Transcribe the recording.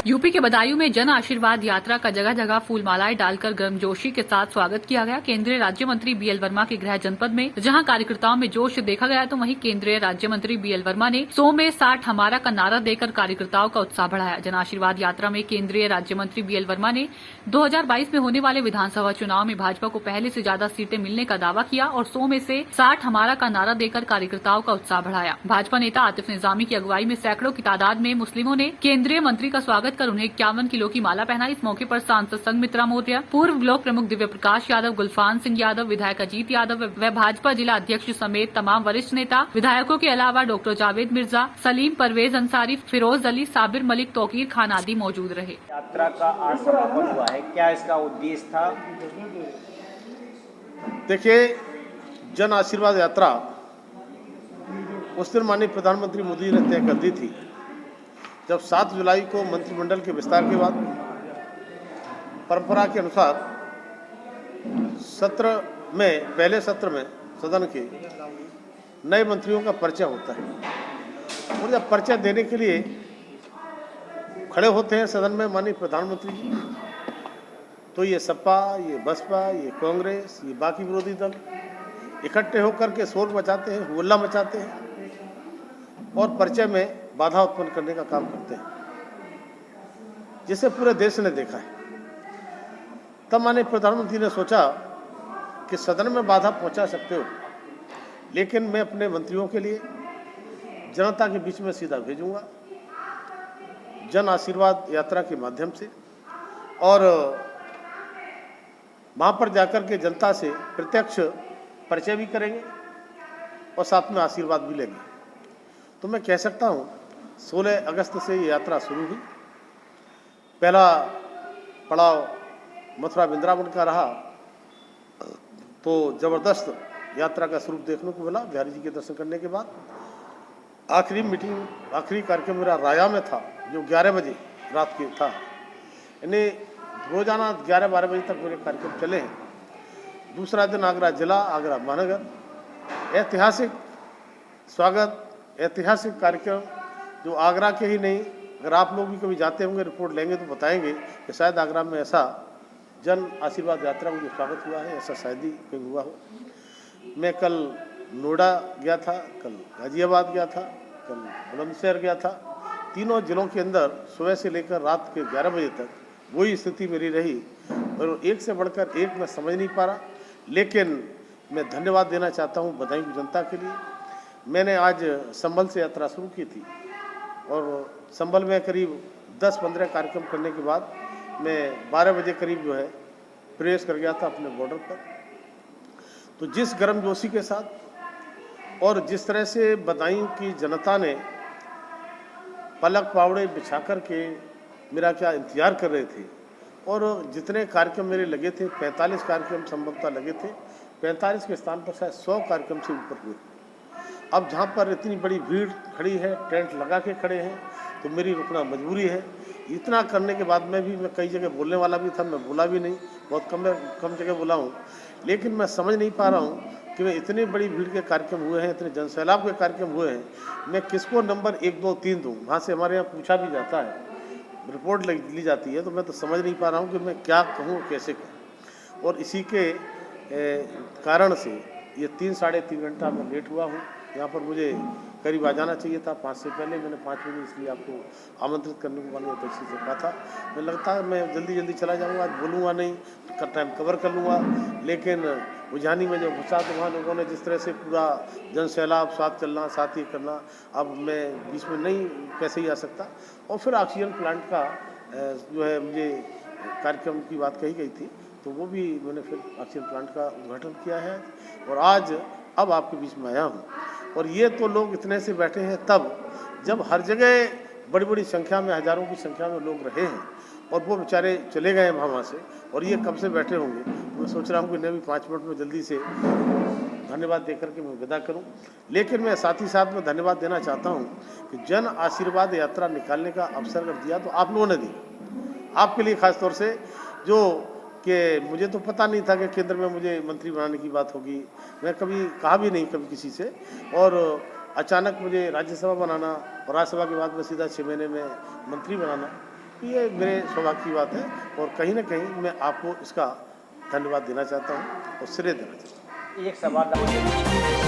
UP के बदायूं में जन आशीर्वाद यात्रा का जगह जगह फूलमालाएं डालकर गर्मजोशी के साथ स्वागत किया गया। केंद्रीय राज्य मंत्री बीएल वर्मा के गृह जनपद में जहां कार्यकर्ताओं में जोश देखा गया, तो वहीं केंद्रीय राज्य मंत्री बीएल वर्मा ने 100 में 60 हमारा का नारा देकर कार्यकर्ताओं का उत्साह बढ़ाया। जन आशीर्वाद यात्रा में केंद्रीय राज्य मंत्री बीएल वर्मा ने 2022 में होने वाले विधानसभा चुनाव में भाजपा को पहले से ज्यादा सीटें मिलने का दावा किया और 100 में से 60 हमारा का नारा देकर कार्यकर्ताओं का उत्साह बढ़ाया। भाजपा नेता आतिफ निजामी की अगुवाई में सैकड़ों की तादाद में मुस्लिमों ने केंद्रीय मंत्री का स्वागत कर उन्हें 51 किलो की माला पहनाई। इस मौके पर सांसद संघमित्रा मौर्य, पूर्व ब्लॉक प्रमुख दिव्य प्रकाश यादव, गुलफान सिंह यादव, विधायक अजीत यादव व भाजपा जिला अध्यक्ष समेत तमाम वरिष्ठ नेता विधायकों के अलावा डॉक्टर जावेद मिर्जा, सलीम परवेज अंसारी, फिरोज अली, साबिर मलिक, तौकीर खान आदि मौजूद रहे। यात्रा का आज समापन हुआ है, क्या इसका उद्देश्य था? देखिए, जन आशीर्वाद यात्रा उस दिन माननीय प्रधानमंत्री मोदी ने तय कर दी थी जब 7 जुलाई को मंत्रिमंडल के विस्तार के बाद परंपरा के अनुसार पहले सत्र में सदन के नए मंत्रियों का परिचय होता है। और जब परिचय देने के लिए खड़े होते हैं सदन में माननीय प्रधानमंत्री जी, तो ये सपा, ये बसपा, ये कांग्रेस, ये बाकी विरोधी दल इकट्ठे होकर के शोर मचाते हैं, हुल्ला मचाते हैं और परिचय में बाधा उत्पन्न करने का काम करते हैं, जिसे पूरे देश ने देखा है। तब माननीय प्रधानमंत्री ने सोचा कि सदन में बाधा पहुंचा सकते हो, लेकिन मैं अपने मंत्रियों के लिए जनता के बीच में सीधा भेजूंगा जन आशीर्वाद यात्रा के माध्यम से, और वहां पर जाकर के जनता से प्रत्यक्ष परिचय भी करेंगे और साथ में आशीर्वाद भी लेंगे। तो मैं कह सकता हूं 16 अगस्त से ये यात्रा शुरू हुई। पहला पड़ाव मथुरा वृंदावन का रहा, तो जबरदस्त यात्रा का स्वरूप देखने को मिला। बिहारी जी के दर्शन करने के बाद आखिरी कार्यक्रम मेरा राया में था, जो 11 बजे रात के था। यानी रोजाना 11-12 बजे तक मेरे कार्यक्रम चले हैं। दूसरा दिन आगरा जिला, आगरा महानगर, ऐतिहासिक स्वागत, ऐतिहासिक कार्यक्रम, जो आगरा के ही नहीं, अगर आप लोग भी कभी जाते होंगे, रिपोर्ट लेंगे तो बताएंगे कि शायद आगरा में ऐसा जन आशीर्वाद यात्रा में जो स्वागत हुआ है, ऐसा शायद ही कहीं हुआ हो। मैं कल नोएडा गया था, कल गाजियाबाद गया था, कल बुलंदशहर गया था। तीनों जिलों के अंदर सुबह से लेकर रात के 11 बजे तक वही स्थिति मेरी रही और एक से बढ़कर एक मैं समझ नहीं पा रहा। लेकिन मैं धन्यवाद देना चाहता हूँ बदायूं की जनता के लिए। मैंने आज संभल से यात्रा शुरू की थी और संभल में करीब 10-15 कार्यक्रम करने के बाद मैं 12 बजे करीब जो है प्रवेश कर गया था अपने बॉर्डर पर। तो जिस गर्मजोशी के साथ और जिस तरह से बदायूं की जनता ने पलक पावड़े बिछा कर के मेरा क्या इंतजार कर रहे थे, और जितने कार्यक्रम मेरे लगे थे, 45 कार्यक्रम संभवतः लगे थे, 45 के स्थान पर शायद 100 कार्यक्रम से ऊपर हुए। अब जहाँ पर इतनी बड़ी भीड़ खड़ी है, टेंट लगा के खड़े हैं, तो मेरी रुकना मजबूरी है। इतना करने के बाद में भी मैं कई जगह बोलने वाला भी था, मैं बोला भी नहीं, बहुत कम जगह बोला हूँ। लेकिन मैं समझ नहीं पा रहा हूँ कि मैं इतनी बड़ी भीड़ के कार्यक्रम हुए हैं, इतने जनसैलाब के कार्यक्रम हुए हैं, मैं किसको नंबर 1, 2, 3 दूँ। वहाँ से हमारे यहाँ पूछा भी जाता है, रिपोर्ट ली जाती है, तो मैं तो समझ नहीं पा रहा हूँ कि मैं क्या कहूँ, कैसे कहूँ। और इसी के कारण से ये 3-3.5 घंटा मैं लेट हुआ हूँ। यहाँ पर मुझे करीब आ जाना चाहिए था 5 से पहले। मैंने 5 बजे इसलिए आपको आमंत्रित करने को माननीय अध्यक्ष से कहा था। मैं लगता है मैं जल्दी चला जाऊँगा, आज बोलूँगा नहीं, टाइम कवर कर लूँगा। लेकिन उजानी में जब घुसा तो वहाँ लोगों ने जिस तरह से पूरा जन सैलाब, साथ चलना, साथ ही करना, अब मैं बीच में नहीं कैसे ही आ सकता। और फिर ऑक्सीजन प्लांट का जो है मुझे कार्यक्रम की बात कही गई थी, तो वो भी मैंने फिर ऑक्सीजन प्लांट का उद्घाटन किया है और आज अब आपके बीच में आया हूँ। और ये तो लोग इतने से बैठे हैं तब जब हर जगह बड़ी संख्या में, हजारों की संख्या में लोग रहे हैं और वो बेचारे चले गए हैं वहाँ से, और ये कब से बैठे होंगे। तो मैं सोच रहा हूँ कि इन्हें भी 5 मिनट में जल्दी से धन्यवाद देकर के मैं विदा करूँ। लेकिन मैं साथ ही साथ में धन्यवाद देना चाहता हूँ कि जन आशीर्वाद यात्रा निकालने का अवसर अगर दिया तो आप लोगों ने दिया, आपके लिए खास तौर से, जो कि मुझे तो पता नहीं था कि केंद्र में मुझे मंत्री बनाने की बात होगी। मैं कभी कहा भी नहीं कभी किसी से, और अचानक मुझे राज्यसभा बनाना और राज्यसभा के बाद में सीधा 6 महीने में मंत्री बनाना, ये मेरे सौभाग्य की बात है और कहीं ना कहीं मैं आपको इसका धन्यवाद देना चाहता हूँ और श्रेय देना चाहता हूँ। एक सवाल